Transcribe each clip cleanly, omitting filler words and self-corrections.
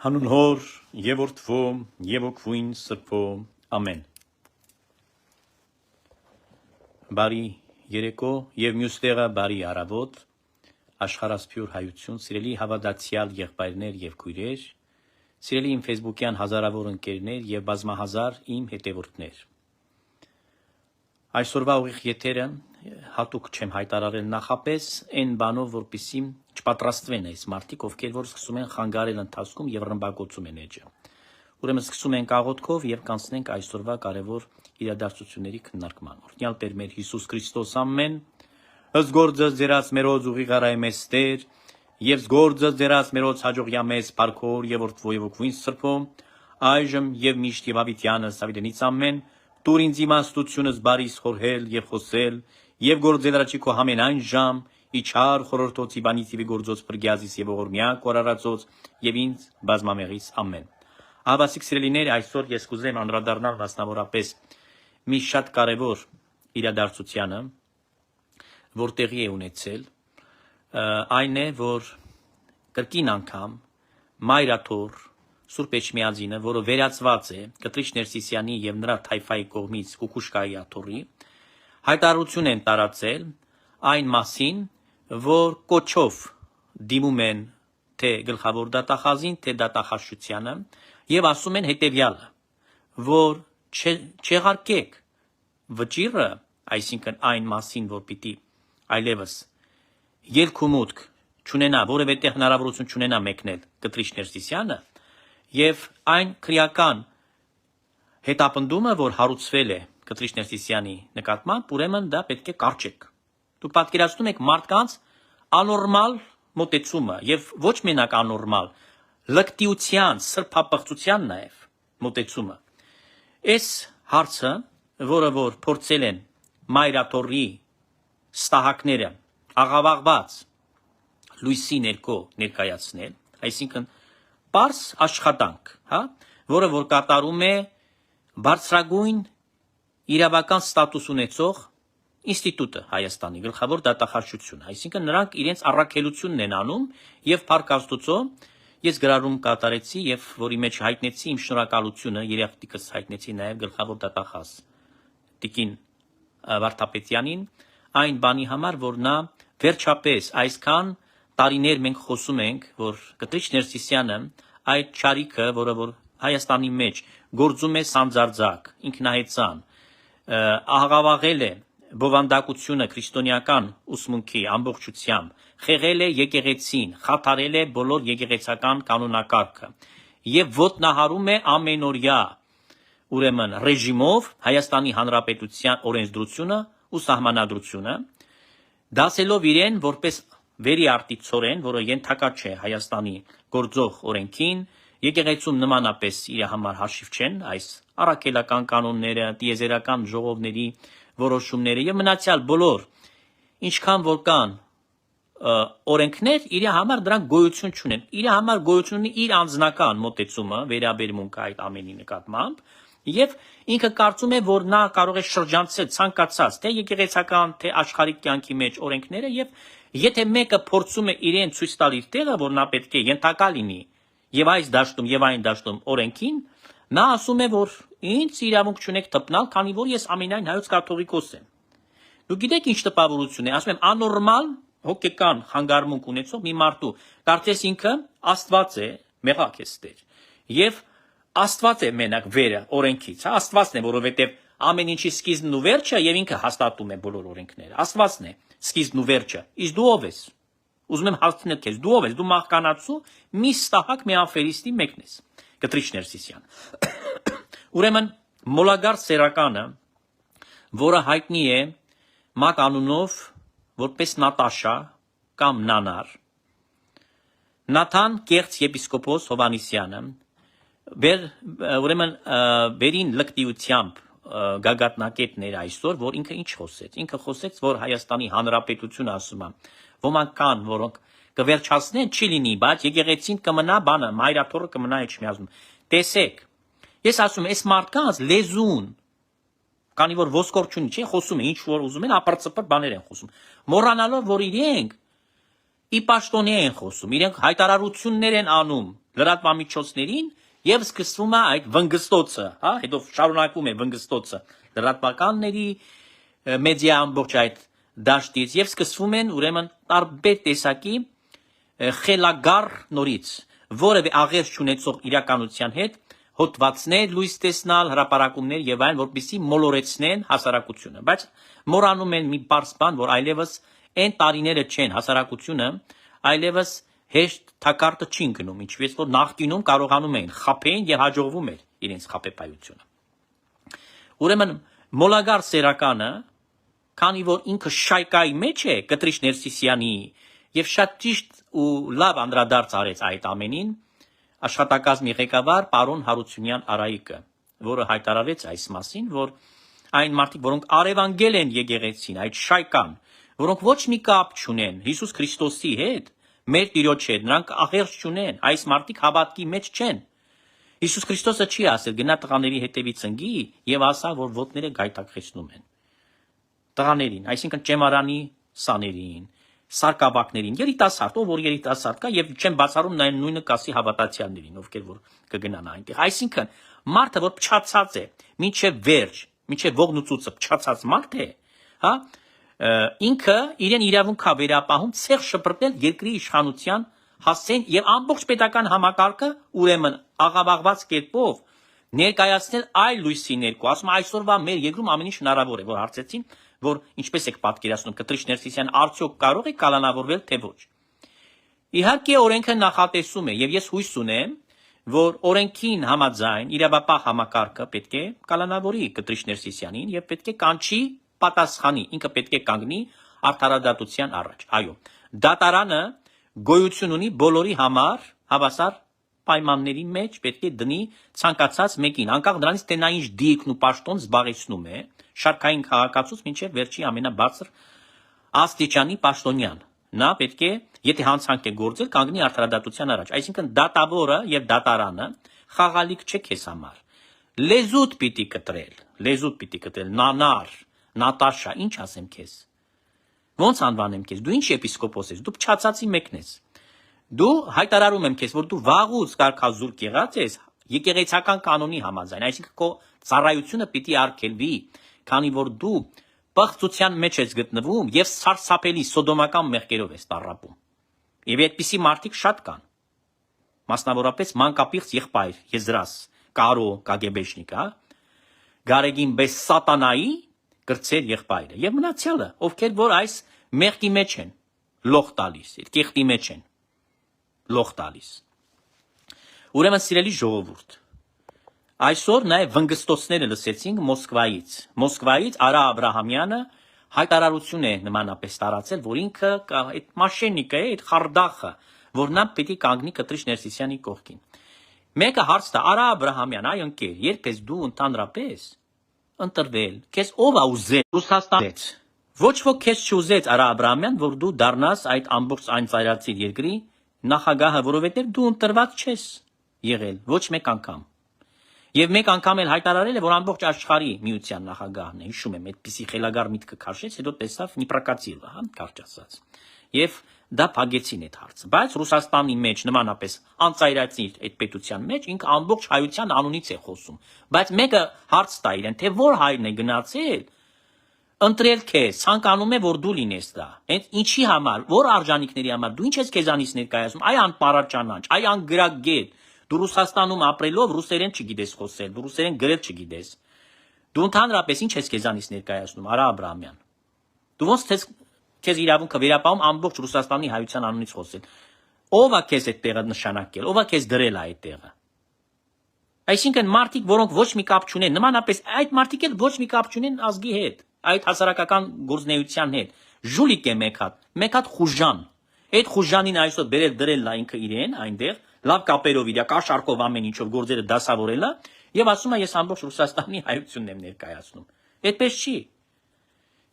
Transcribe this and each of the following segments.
Հանուն հոր եւ որդվո եւ օգուին սրբո ամեն։ Բարի երեկո եւ մյուս տեղը բարի առավոտ աշխարհասփյուր հայություն, սիրելի հավատացյալ եղբայրներ եւ քույրեր, սիրելի իմ Facebook-յան հազարավոր ընկերներ եւ բազմահազար իմ հետևորդներ։ Այսօրվա ուղիղ եթերը հատուկ չեմ հայտարարել նախապես այն բանով, որպեսզի չպատրաստվեն այս մարդիկ, ովքեր որ սկսում են խանգարել ընթացքում եւ ռմբակոծում են էջը։ Ուրեմն սկսում ենք աղոթքով եւ կանցնենք այսօրվա կարևոր իրադարձությունների քննարկման։ Օրհնյալ Տեր մեր Հիսուս Քրիստոս ամեն, ըսգործը ձերած մերոց ուղիղարայ մեզ Տեր, եւ զգործը ձերած մերոց հաջողյա մեզ Փարքոր եւ որդվո եւ օգուին սրբո, այժմ եւ միշտ եւ հավիտյանս ավիտենից ամեն, դուր ինձ իմաստությունս բարիս խորհել եւ խոսել եւ գործել առաջիկո ամենայն ժամ, իչար խորհրդոցի բանից եւ գործոց բրգյազից եւ ողորմյակ օրարածոց եւ ինձ բազմամեղից ամեն։ Ահավասիկ սիրելիներ, այսօր ես կուզեմ անդրադառնալ մասնավորապես մի շատ կարևոր իրադարձությանը, որ տեղի է ունեցել, այն է, որ կրկին անգամ Մայրաթոր Սուրբ Էջմիածինը, որը վերացված է Կտրիչ Ներսիսյանի եւ նրա թայֆայի կողմից Կուկուշկայի աթոռի, հայտարարություն են տարածել այն մասին, որ կոչով դիմում են թե գլխավոր դատախազին, թե դատախազությանը եւ ասում են հետեւյալը, որ չեղարկեք վճիրը, այսինքն այն մասին, որ պիտի այլևս ելք ու մուտք չունենա, որևէ հնարավորություն չունենա մեկնել Կտրիչ Ներսիսյանը, եւ այն քրեական հետապնդումը, որ հարուցվել է Կտրիչ Ներսիսյանի նկատմամբ, ուրեմն դա պետք է կարճեք։ Դուք պատկերացնում եք մարդկանց անորմալ մոտեցումը եւ ոչ մենակ անորմալ, լկտիության, սրբապղծության նաեւ մոտեցումը։ Այս հարցը, որը որ փորձել են Մայրաթորի ստահակները աղավաղված լույսի ներքո ներկայացնել, այսինքն պարս աշխատանք, որը որ կատարում է բարձրագույն իրավական ստատուս ունեցող ինստիտուտը Հայաստանի գլխավոր դատախազությունը, այսինքն նրանք իրենց առաքելությունն են անում եւ Փառք Աստուծո ես գրառում կատարեցի եւ որի մեջ հայտնեցի իմ շնորհակալությունը երեխտիկս հայտնեցի նաեւ գլխավոր դատախազ Տիկին Վարդապետյանին այն բանի համար, որ նա վերջապես այսքան տարիներ մենք խոսում ենք, որ Կտրիչ Ներսիսյանը այդ ճարիքը, որը որ Հայաստանի մեջ գործում է սանձարձակ, ինքնահեծան, աղավաղել է բովանդակությունը քրիստոնեական ուսմունքի ամբողջությամբ, խեղել է եկեղեցին, խաթարել է բոլոր եկեղեցական կանոնակարգը եւ ոտնահարում է ամենօրյա ուրեմն ռեժիմով Հայաստանի Հանրապետության օրենսդրությունը ու սահմանադրությունը, դասելով իրեն որպես վերիարտիցորեն, որը ենթակա չէ Հայաստանի գործող օրենքին, եկեղեցում նմանապես իր համար հաշիվ չեն այս առաքելական կանոնները, տիեզերական ժողովների որոշումները եւ մնացյալ բոլոր ինչքան որ կան օրենքներ, իր համար դրանք գոյություն չունեն։ Իր համար գոյություն ունի իր անձնական մոտեցումը, վերաբերմունքը այդ ամենի նկատմամբ, եւ ինքը կարծում է, որ նա կարող է շրջանցել ցանկացած թե եկեղեցական, թե աշխարհիկ կյանքի մեջ օրենքները եւ եթե մեկը փորձում է իրեն ցույց տալ իր տեղը, որ նա պետք է ենթակա լինի եւ այս դաշտում եւ այն դաշտում օրենքին, նա ասում է, որ ինձ իրավունք չունեք տպնալ, քանի որ ես ամենայն հայոց կաթողիկոս եմ։ Դուք գիտեք ինչ տպավորություն է, ասում եմ անորմալ հոգեկան խանգարումք ունեցող մի մարդու, կարծես ինքը Աստված է, մեղակ է ստեր։ Եվ Աստված է մենակ վերը օրենքից, Աստվածն է, որովհետեւ ամեն ինչի սկիզբն ու վերջը եւ ինքը հաստատում է բոլոր օրենքները։ Աստվածն է սկիզբն ու վերջը։ Իսկ դու ով ես։ Ուզում եմ հարցնել քեզ, դու ով ես, դու մահկանացու մի ստահակ մի աֆերիստի մեկն ես, Կտրիչ Ներսիսյան։ Ուրեմն մոլագար սերականը, որը հայտնի է Մակ անունով որպես Նատաշա կամ Նանար, Նաթան Կեղծ եպիսկոպոս Հովանիսյանը, ուրեմն վերին լկտիությամբ գագաթնակետներ այսօր, որ ինքը ինչ խոսեց։ Ինքը խոսեց, որ Հայաստանի Հանրապետությունը ասում է, ոմանք կան, որոնք կվերջացնեն, չի լինի, բայց եկեղեցին կմնա բանը, Մայրաթորը կմնա Էջմիածնում։ Տեսեք, ես ասում եմ, այս մարդկանց լեզուն, քանի որ ոսկոր չունի, չէ, խոսում է, ինչ որ ուզում են, ապրծպր բաներ են խոսում։ Մոռանալով, որ իրենք ի պաշտոնի են խոսում, իրենք հայտարարություններ են անում, լրատվամիջոցներին եւ սկսվում է այդ վնգստոցը, հա, հետո շարունակվում է վնգստոցը լրատվականների մեդիա ամբողջ այդ դաշտից եւ սկսվում են ուրեմն տարբեր տեսակի խելագար նորից, որևէ աղերս չունեցող իրականության հետ հոդվածներ լույս տեսնալ, հրապարակումներ եւ այլն, որպեսզի մոլորեցնեն հասարակությունը, բայց մոռանում են մի բարձ բան, որ այլևս այն տարիները չեն, հասարակությունը այլևս հեշտ թակարդը չի գնում, ինչպես որ նախկինում կարողանում էին խափեին եւ հաջողվում էր իրենց խափեպայությունը։ Ուրեմն մոլագար սերականը, քանի որ ինքը շայկայի մեջ է Կտրիչ Ներսիսյանի եւ շատ ճիշտ ու լավ անդրադարձ արեց այդ ամենին աշխատակազմի ղեկավար պարոն Հարությունյան Արայիկը, որը հայտարարեց այս մասին, որ այն մարդիկ, որոնք արևանգել են եկեղեցին, այդ շայկան, որոնք ոչ մի կապ չունեն Հիսուս Քրիստոսի հետ, մեր Տիրոջ հետ, նրանք աղերս չունեն, այս մարդիկ հավատքի մեջ չեն։ Հիսուս Քրիստոսը չի ասել գնա տղաների հետևից ընկի եւ ասա, որ ոտները գայթակղեցնում են։ Տղաներին, այսինքն ճեմարանի սաներին, սարկաբակներին, երիտասարդ, ով որ երիտասարդ կա եւ չեմ բացառում նաեւ նույնը կասի հավատացյալներին, ովքեր որ կգնան այնտեղ։ Այսինքն մարդը, որ փչացած է, մինչեւ վերջ, մինչեւ ողնուծուցը փչացած մարդ է, հա, ինքը իրեն իրավունք է վերապահում ցեղ շփրտել երկրի իշխանության հասցեն եւ ամբողջ պետական համակարգը ուրեմն աղավաղված կերպով ներկայացնել այլ լույսի ներքո։ Ասում այսօրվա մեր երկրում ամեն ինչ հնարավոր է, որ հարցեցին, որ ինչպես եք պատկերացնում Կտրիչ Ներսիսյան արդյոք կարող է կալանավորվել թե ոչ։ Իհարկե օրենքը նախատեսում է եւ ես հույս ունեմ, որ օրենքին համաձայն իրավապահ համակարգը պետք է կալանավորի Կտրիչ Ներսիսյանին եւ պետք է կանչի պատասխանի, ինքը պետք է կանգնի արդարադատության առաջ։ Այո, դատարանը գոյություն ունի բոլորի համար հավասար պայմանների մեջ պետք է դնի ցանկացած մեկին, անկախ նրանից թե նա ինչ դիրքն ու պաշտոն զբաղեցնում է, շարքային քաղաքացուց մինչև վերջի ամենաբարձր աստիճանի պաշտոնյան։ Նա պետք է, եթե հանցանք է գործել, կանգնի արդարադատության առաջ։ Այսինքն դատավորը եւ դատարանը խաղալիք չէ քեզ համար։ Լեզուտ պիտի կտրել, նանար, Նատաշա, ինչ ասեմ քեզ։ Ոնց անվանեմ քեզ։ Դու ինչ եպիսկոպոս ես, դու փչացածի մեկն ես։ Դու հայտարարում եմ քեզ, որ դու վաղուց կարգազուրկ եղած ես եկեղեցական կանոնի համաձայն, այսինքն քո ծառայությունը պիտի արգելվի, քանի որ դու պղծության մեջ ես գտնվում եւ սարսափելի սոդոմական մեղքերով ես տառապում։ Եվ այդպիսի մարդիկ շատ կան։ Մասնավորապես մանկապիղծ եղբայր Եզրաս, Կարո կագեբեշնիկ, հա։ Գարեգին բես սատանայի կրծեր եղբայրը եւ մնացյալը, ովքեր որ այս մեղքի մեջ են, լող տալիս, այդ կեղտի մեջ են, լող տալիս։ Ուրեմն սիրելի ժողովուրդ, այսօր նաև վնգստոցները լսեցինք Մոսկվայից Արա Աբրահամյանը հայտարարություն է նմանապես տարածել, որ ինքը այդ մաշենիկը է, այդ խարդախը, որ նա պետք է կանգնի Կտրիչ Ներսիսյանի կողքին։ Մեկը հարց տա, Արա Աբրահամյան, այ ընկեր, երբ ես դու ընդհանրապես ընտրվել, քեզ ով ա ուզել Ռուսաստանից։ Ոչ ոք քեզ չուզեց Արա Աբրահամյան, որ դու դառնաս այդ ամբողջ այն ծայրացիր երկրի նախագահը, որովհետև դու ընտրված չես եղել ոչ մեկ անգամ։ Եվ մեկ անգամ էլ հայտարարել է, որ ամբողջ աշխարհի միության նախագահն է, հիշում եմ, այդպիսի խելագար միտքը քաշեց, հետո տեսավ Նիպրակացիլը, հա, կարճ ասած։ Եվ դա փագեցին այդ հարցը։ Բայց Ռուսաստանի մեջ նմանապես անծայրացիր այդ պետության մեջ ինքը ամբողջ հայության անունից է խոսում։ Բայց մեկը հարց տա իրեն, թե որ հայրն է գնացել, ընտրել քեզ, ցանկանում է որ դու լինես դա։ Այդ ինչի համար, որ արժանինքների համար, դու ինչ ես քեզանից ներկայացնում, այ անպարաճանաչ, այ անգրագետ։ Դու Ռուսաստանում ապրելով ռուսերեն չգիտես խոսել, դու ռուսերեն գրել չգիտես։ Դու ընդհանրապես ինչ ես քեզանից ներկայացնում, Արա Աբրահամյան։ Դու ոնց քեզ իրավունքը վերապահում ամբողջ Ռուսաստանի հայության անունից խոսել։ Ո՞վ է քեզ այդ տեղը նշանակել, ով է քեզ դրել այդ տեղը։ Այսինքն մարդիկ, որոնք ոչ մի կապ չունեն, նմանապես այդ մարդիկ էլ ոչ մի կապ չունեն ազգի հետ, այդ հասարակական գործնեության հետ։ Ժուլիկ է մեկ հատ խուժան։ Այդ խուժանին այսօր բերել դրել նա ինքը իրեն այնտեղ, լավ կապերով իր կաշառքով ամեն ինչով գործերը դասավորելա եւ ասում է ես ամբողջ Ռուսաստանի հայությունն եմ ներկայացնում։ Այդպես չի։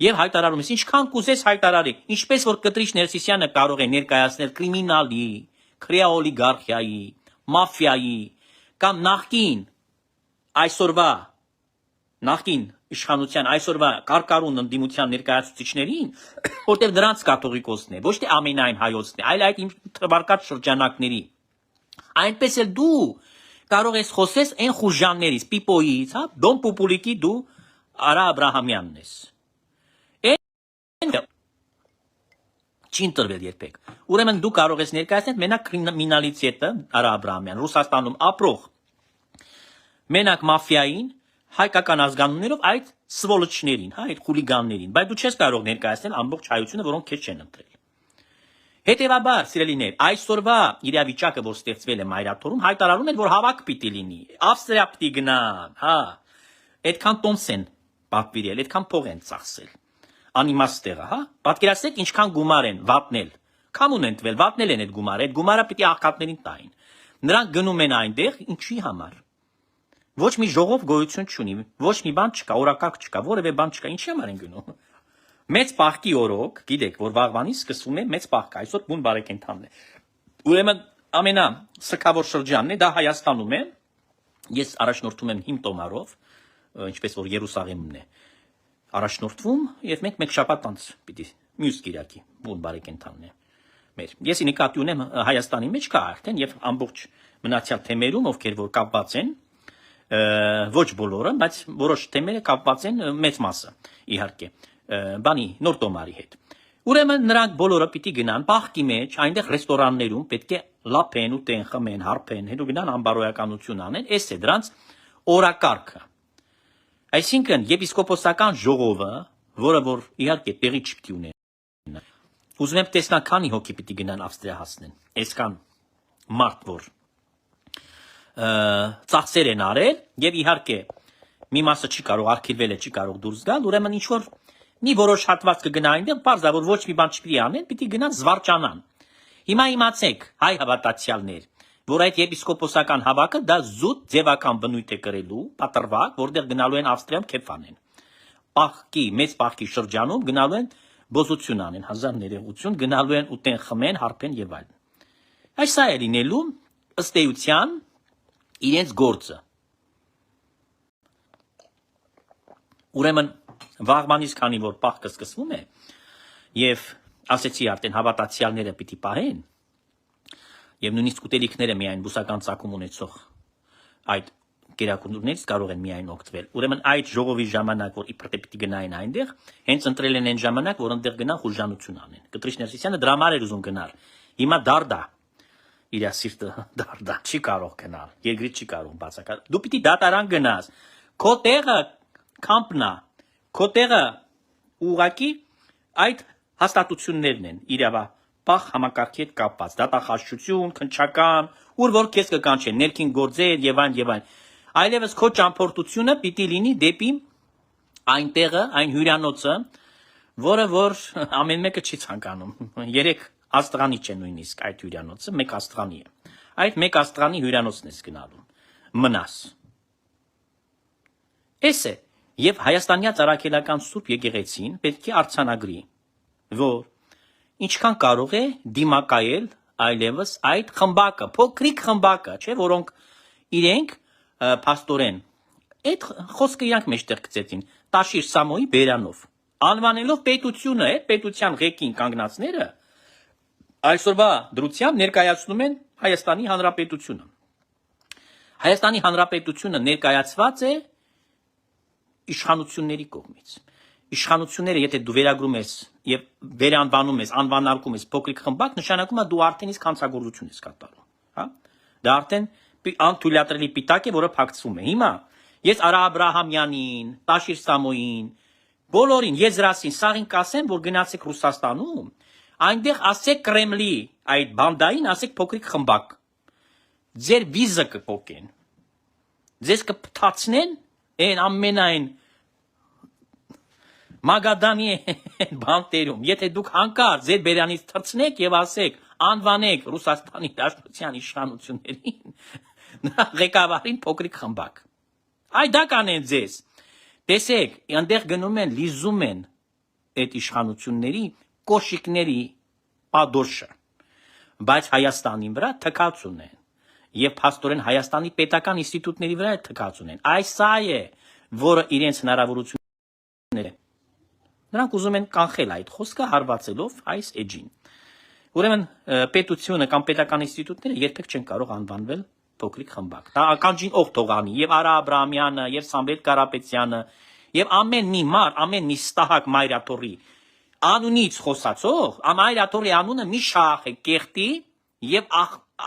Եվ հայտարարում ես, ինչքան կուզես հայտարարի, ինչպես որ Կտրիչ Ներսիսյանը կարող է ներկայացնել կրիմինալի, քրեաօլիգարխիայի, մաֆիայի կամ նախկին իշխանության այսօրվա կարկառուն ընդդիմության ներկայացուցիչներին, որտեղ դրանց կաթողիկոսն է, ոչ թե ամենայն հայոցն է, այլ այդ թվարկած շրջանակների Այնպես էլ դու կարող ես խոսես այն խուժաններից, պիպոյից, հա, Դոն Պուպուլիկի դու Արա Աբրահամյանն ես։ Չի ընտրվել երբեք։ Ուրեմն դու կարող ես ներկայացնել մենակ կրիմինալիտետը Արա Աբրահամյան, Ռուսաստանում ապրող մենակ մաֆիային, հայկական ազգանուններով այդ սվոլոչներին, հա, այդ խուլիգաններին, բայց դու չես կարող ներկայացնել ամբողջ հայությունը, որոնք քեզ չեն ընտրել։ Հետևաբար, սիրելիներ, այսօրվա իրավիճակը, որ ստեղծվել է Մայրաթորում, հայտարարում են, որ հավաք պիտի լինի, Ավստրիա պիտի գնան, հա, այդքան տոմս են պատվիրել, այդքան փող են ծախսել, անիմաստ տեղը, հա, պատկերացրեք ինչքան գումար են վատնել, քամուն են տվել, վատնել են այդ գումարը պիտի աղքատներին տային, նրանք գնում են այնտեղ, ինչի համար։ Ոչ մի ժողով գոյություն չունի, ոչ մի բան չկա, օրակարգ չկա, որևէ բան չկա, ինչի համար են գնում։ Մեծ պահքի օրոք, գիտեք, որ վաղվանից սկսվում է մեծ պահքը, այսօր բուն բարեկենդանն է։ Ուրեմն ամենասքավոր շրջանն է, դա Հայաստանում է։ Ես առաջնորդում եմ հիմտոմարով, ինչպես որ Երուսաղեմն է առաջնորդվում, եւ մենք մեկ շաբաթ անց պիտի մյուս կիրակի բուն բարեկենդանն է մեր։ Ես նկատի ունեմ Հայաստանի մեջ կա արդեն եւ ամբողջ մնացյալ թեմերում, ովքեր որ կապված են, ոչ բոլորը, բայց որոշ թեմերը կապված են մեծ մասը, իհարկե, բանի նոր տոմարի հետ։ Ուրեմն նրանք բոլորը պիտի գնան պահքի մեջ, այնտեղ ռեստորաններում պետք է լափեն, ուտեն, խմեն, հարբեն, հետո գնան անբարոյականություն անեն, էս է դրանց օրակարգը։ Այսինքն եպիսկոպոսական ժողովը, որը որ իհարկե տեղի չպիտի ունենա, ուզում եմ տեսնել քանի հոգի պիտի գնան Ավստրիա հասնեն, այսքան մարդ որ ծախսեր են արել եւ իհարկե մի մասը չի կարող արխիվել է, չի կարող դուրս գալ, ուրեմն ինչ որ մի որոշ հատված կգնա այնտեղ, բարձր որ ոչ մի բան չպիտի անեն, պիտի գնան զվարճանան։ Հիմա իմացեք, հայ հավատացյալներ, որ այդ եպիսկոպոսական հավաքը դա զուտ ձևական բնույթ է կրելու, պատրվակ, որտեղ գնալու են Ավստրիայում քեֆանեն։ Պահքի, մեծ պահքի շրջանում գնալու են բոզություն անեն, հազար ներողություն, գնալու են ուտեն, խմեն, հարբեն եւ այլն։ Այս սա է լինելու ըստ էության իրենց գործը։ Ուրեմն վաղվանից քանի որ պահքը սկսվում է եւ ասեցի արդեն հավատացյալները պիտի պահեն եւ նույնիսկ ուտելիքները միայն բուսական ծագում ունեցող այդ գերակուրներից կարող են միայն օգտվել։ Ուրեմն այդ ժողովի ժամանակ որ իբրե պիտի գնային այնտեղ, հենց ընտրել են այն ժամանակ, որ այնտեղ գնան խուժանություն անեն։ Կտրիշ Ներսիսյանը դրամար էր ուզում գնալ։ Հիմա դարդա իր սիրտը դարդա չի կարող գնալ, երկրից չի կարող բացակայել։ Դու պիտի դատարան գնաս, քո տեղը կամպնա, քո տեղը ուղակի այդ հաստատություններն են իրավապահ համակարգի հետ կապված, դատախազություն, քննչական, ուր որ քեզ կկանչեն, ներքին գործեր եւ այլն։ Այլևս քո ճամփորդությունը պիտի լինի դեպի այն տեղը, այն հյուրանոցը, որը որ ամեն մեկը չի ցանկանում։ Երեք աստղանի չէ նույնիսկ այդ հյուրանոցը, մեկ աստղանի է։ Այդ մեկ աստղանի հյուրանոցն ես գնալու։ Մնաս։ Էս է, եւ Հայաստանյա Ծառայելական Սուրբ Եկեղեցին պետք է արձանագրի, որ ինչքան կարող է դիմակայել այլևս այդ խմբակը, փոքրիկ խմբակը, չէ, որոնք իրենք փաստորեն այդ խոսքը իրանք մեջտեղ գցեցին Տաշիր Սամոյի բերանով, անվանելով պետությունը, այդ պետության ղեկին կանգնածները այսօրվա դրությամբ ներկայացնում են Հայաստանի Հանրապետությունը։ Հայաստանի Հանրապետությունը ներկայացված է իշխանությունների կողմից։ Իշխանությունները, եթե դու վերագրում ես եւ վերանվանում ես, անվանարկում ես փոքրիկ խմբակ, նշանակում է դու արդեն իսկ հանցագործություն ես կատարում, հա։ Դա արդեն անթույլատրելի պիտակ է, որը փակցվում է։ Հիմա ես Արա Աբրահամյանին, Տաշիր Սամոյին, բոլորին եզրասին սաղին կասեմ, որ գնացեք Ռուսաստանում, այնտեղ ասեք Կրեմլի այդ բանդային, ասեք փոքրիկ խմբակ։ Ձեր վիզը կփոկեն։ Ձեզ կփթացնեն այն ամենայն Մագադանի բանտերում։ Եթե դուք հանկարծ ձեր բերանից թռցնեք եւ ասեք, անվանեք Ռուսաստանի Դաշնության իշխանություններին, նրա ղեկավարին փոքրիկ խմբակ։ Այ դա կանեն ձեզ։ Տեսեք, այնտեղ գնում են, լիզում են այդ իշխանությունների կոշիկների падոշը, բայց Հայաստանի վրա թքած ունեն եւ փաստորեն Հայաստանի պետական ինստիտուտների վրա թքած ունեն։ Այս սա է, որը իրենց հնարավորությունները նրանք ուզում են կանխել այդ խոսքը հարվածելով այս էջին։ Ուրեմն պետությունը կամ պետական ինստիտուտները երբեք չեն կարող անվանվել փոքրիկ խմբակ։ Դա ականջին օղ թողանի եւ Արա Աբրահամյանը, եւ Սամվել Կարապետյանը, եւ ամեն մի մար, ամեն մի ստահակ մայրաթորի անունից խոսացող, մայրաթորի անունը մի շահ է կեղտի եւ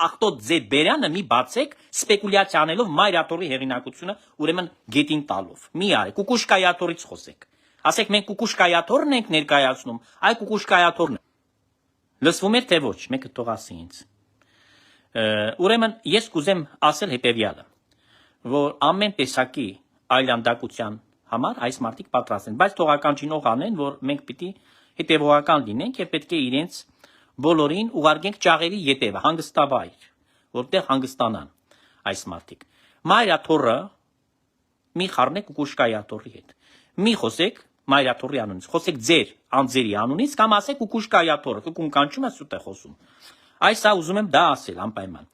ախտոտ ձետ բերյանը մի բացեք սպեկուլյացիա անելով մայրաթորի հեղինակությունը, ուրեմն գետին տալով։ Մի արեք, Կուկուշկայաթորից խոսեք։ Ասեք մենք Կուկուշկայաթորն ենք ներկայացնում, այ Կուկուշկայաթորն լսվում էր թե ոչ, մեկը թող ասի ինձ։ Ուրեմն ես կուզեմ ասել հետևյալը, որ ամեն տեսակի այլանդակության համար այս մարդիկ պատրաստ են, բայց թողական չինող անեն, որ մենք պիտի հետևողական լինենք եւ պետք է իրենց բոլորին ուղարկենք ճաղերի ետևը, հանգստավայր, որտեղ հանգստանան այս մարդիկ։ Մայրաթորը մի խառնեք Կուկուշկայաթորի հետ։ Մի խոսեք մայրաթորի անունից, խոսեք ձեր անձերի անունից կամ ասեք Կուկուշկայաթորը, կուկուն կանչում է սուտ է խոսում։ Այս ուզում եմ դա ասել անպայման։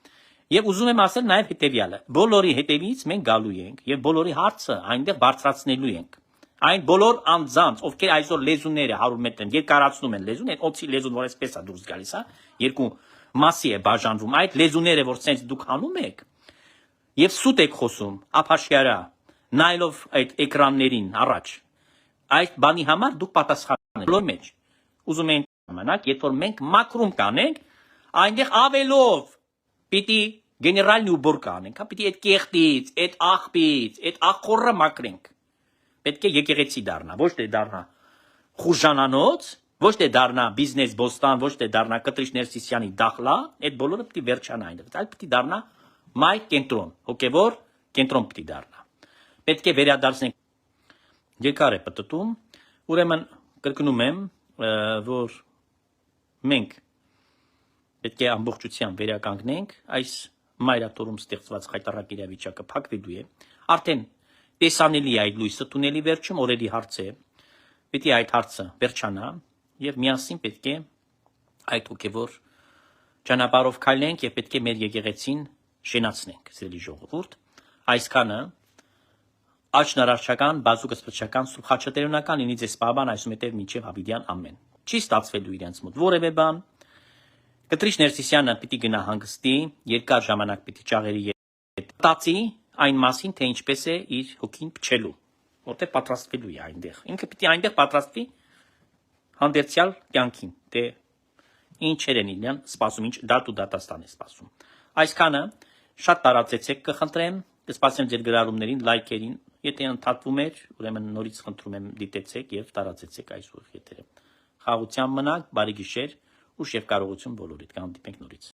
Եվ ուզում եմ ասել նաև հետևյալը. բոլորի հետևից մենք գալու ենք եւ բոլորի հարցը այնտեղ բարձրացնելու ենք։ Այն բոլոր անձանց, ովքեր այսօր լեզուները 100 մետր երկարացնում են լեզուն, այդ օծի լեզուն, որ այսպես է դուրս գալիս, հա, երկու մասի է բաժանվում, այդ լեզուները, որ sense դուք հանում եք, եւ սուտ եք խոսում, ափաշկարա, նայելով այդ էկրաններին առաջ, այդ բանի համար դուք պատասխան եք բոլոր մեջ։ Ուզում ենք ժամանակ, երբ որ մենք մակրում կանենք, այնտեղ ավելով պիտի գեներալն ու բոր կանենք, հա, պիտի այդ կեղտից, այդ աղբից, այդ աղխորը մակրենք։ Պետք է եկեղեցի դառնա, ոչ թե դառնա խուժանանոց, ոչ թե դառնա բիզնես բոստան, ոչ թե դառնա Կտրիշ Ներսիսյանի դախլա, այդ բոլորը պիտի վերջանա այնտեղ, այլ պիտի դառնա մայ կենտրոն, հոգևոր կենտրոն պիտի դառնա։ Պետք է վերադարձնենք երկար է պտտում, ուրեմն կրկնում եմ, որ մենք պետք է ամբողջությամբ վերականգնենք այս մայրաթորում ստեղծված խայտառակ իրավիճակը փակվելու է, արդեն տեսանելի է այդ լույսը տունելի վերջում օրերի հարց է, պիտի այդ հարցը վերջանա եւ միասին պետք է այդ հոգեվոր ճանապարհով քայլենք եւ պետք է մեր եկեղեցին շենացնենք, սիրելի ժողովուրդ, այսքանը Աչնարարչական, բազուկսպչական, սուրխաչատերունական ինձ է սպաբան այսում հետև մինչև հավիդյան ամեն։ Չի ստացվելու իրենց մոտ որևէ բան։ Կտրիշ Ներսիսյանը պիտի գնա հանգստի, երկար ժամանակ պիտի ճաղերի տածի այն մասին, թե ինչպես է իր հոգին փչելու, որտեղ պատրաստվելու է այնտեղ։ Ինքը պիտի այնտեղ պատրաստվի հանդերձյալ կյանքին, թե ինչեր են իրեն սպասում, ինչ դատ ու դատաստան է սպասում։ Այսքանը շատ տարածեցեք կխնդրեմ, կսպասեմ ձեր գրառումներին, լայքերին, եթե ընդհատվում էր, ուրեմն նորից խնդրում եմ դիտեցեք եւ տարածեցեք այս ուղիղ եթերը։ Խաղաղությամբ մնաք, բարի գիշեր, ուշ եւ կարողություն բոլորիդ, կհանդիպենք նորից։